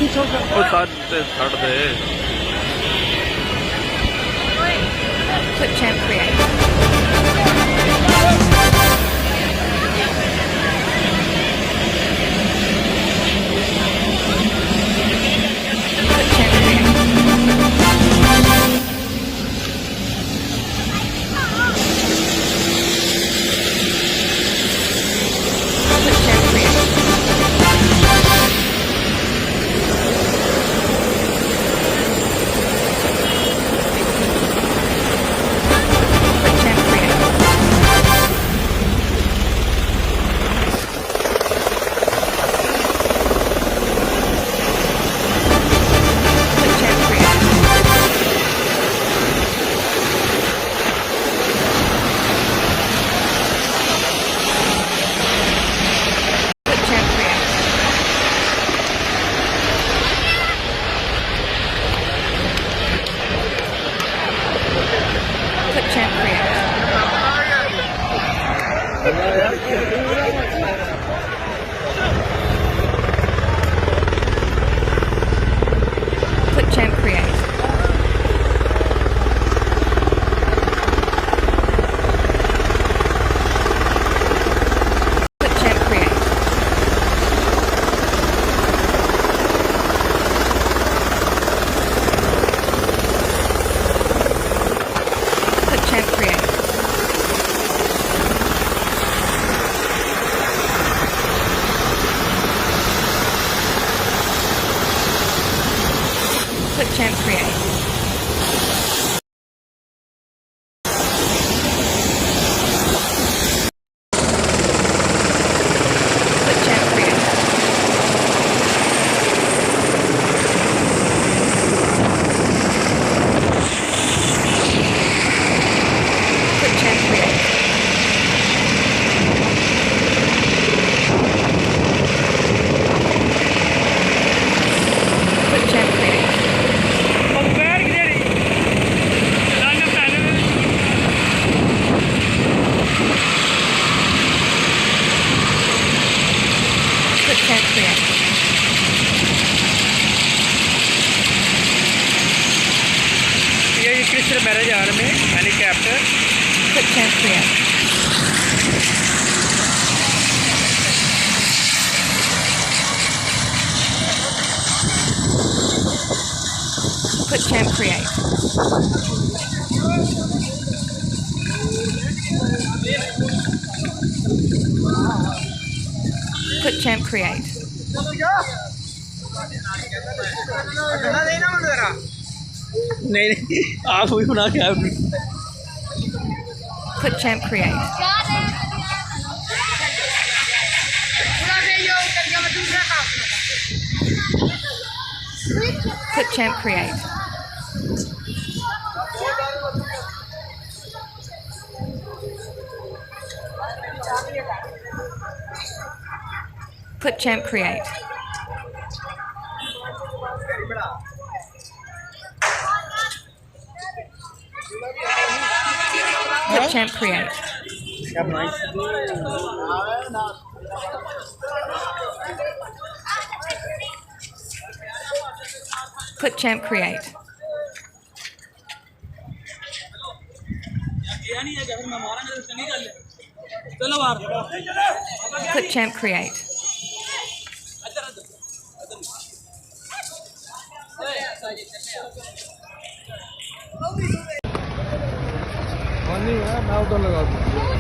ਉਹ ਛੱਡ ਦੇ Put champ create. Put champ create. Put champ create. Put champ create. Put champ create. Put champ create. Put champ create. Put champ create. Put champ create. Put champ create. Put champ create. Put champ create. Put champ create. Put champ create. Put champ create. ये Krishna marriage are में helicopter Put champ create. Put champ create. Put champ create. नहीं आप भी बना के आप Put champ create. Put champ create. Put champ create. Put champ create. Put champ create. Put champ create. नहीं है मैं उधर लगा दूँ